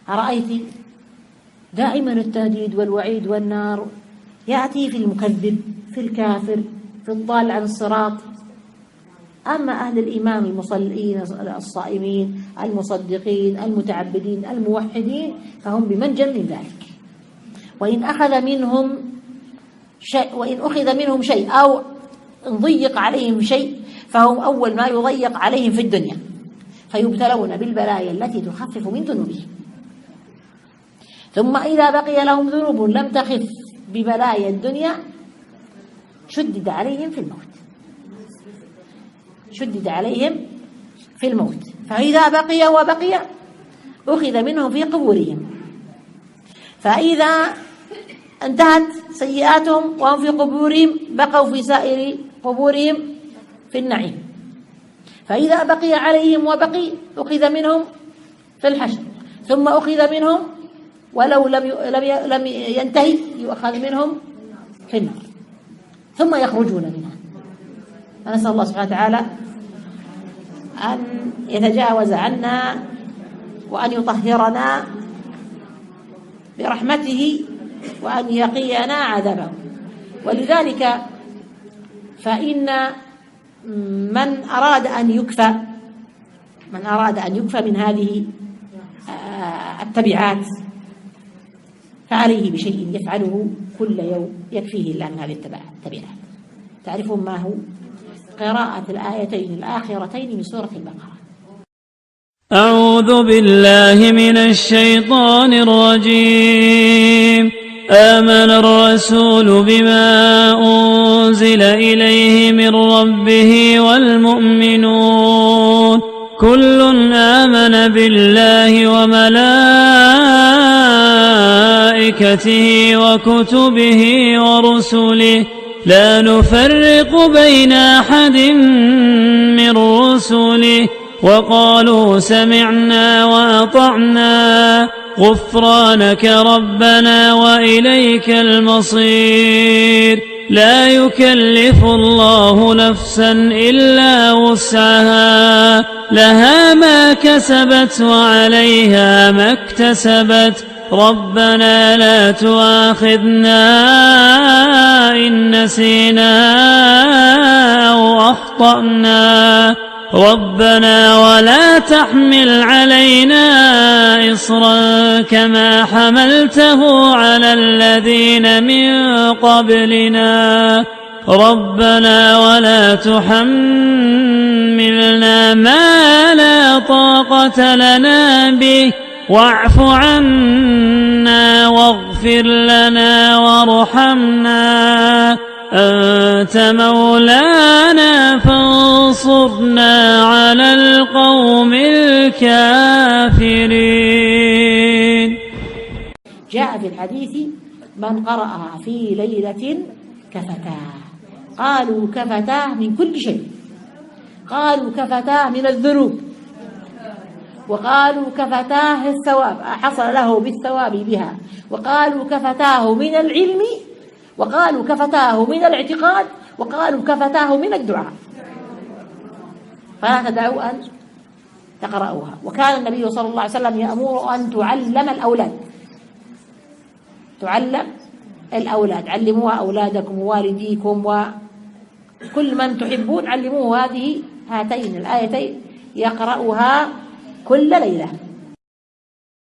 أرأيت دائما التهديد والوعيد والنار يأتي في المكذب، في الكافر، في الضال عن الصراط. أما أهل الإيمان المصلين الصائمين المصدقين المتعبدين الموحدين فهم بمنجل من ذلك. وإن أخذ منهم شيء أو ضيق عليهم شيء فهم أول ما يضيق عليهم في الدنيا، فيبتلون بالبلايا التي تخفف من ذنوبهم، ثم إذا بقي لهم ذنوب لم تخف ببلايا الدنيا شدد عليهم في الموت، فإذا بقي أخذ منهم في قبورهم، فإذا انتهت سيئاتهم وهم في قبورهم بقوا في سائر قبورهم في النعيم، فإذا بقي عليهم أخذ منهم في الحشر، ثم أخذ منهم ولو لم ينتهي يؤخذ منهم في النار، ثم يخرجون منها. فنسأل الله سبحانه وتعالى أن يتجاوز عنا وأن يطهرنا برحمته وأن يقينا عذابه. ولذلك فإن من أراد أن يكفى من هذه التبعات فعليه بشيء يفعله كل يوم يكفيه الله من هذه التبعات. تعرفون ما هو؟ قراءة الآيتين الآخرتين من سورة البقرة. أعوذ بالله من الشيطان الرجيم. آمن الرسول بما أنزل إليه من ربه والمؤمنون كل آمن بالله وملائكته وكتبه ورسله لا نفرق بين أحد من رسله وقالوا سمعنا وأطعنا غفرانك ربنا وإليك المصير. لا يكلف الله نفسا إلا وسعها لها ما كسبت وعليها ما اكتسبت ربنا لا تؤاخذنا إن نسينا أو أخطأنا ربنا ولا تحمل علينا إصرا كما حملته على الذين من قبلنا ربنا ولا تحملنا ما لا طاقة لنا به واعف عنا واغفر لنا وارحمنا أنت مولانا فانصرنا على القوم الكافرين. جاء في الحديث من قرأها في ليلة كفتاه. قالوا كفتاه من كل شيء، قالوا كفتاه من الذنوب، وقالوا كفتاه الثواب حصل له بالثواب بها، وقالوا كفتاه من العلم، وقالوا كفتاه من الاعتقاد، وقالوا كفتاه من الدعاء. فلا تدعوا أن تقرأوها. وكان النبي صلى الله عليه وسلم يأمر أن تعلم الأولاد علموها أولادكم ووالديكم وكل من تحبون علموه هاتين الآيتين يقرأها كل ليلة.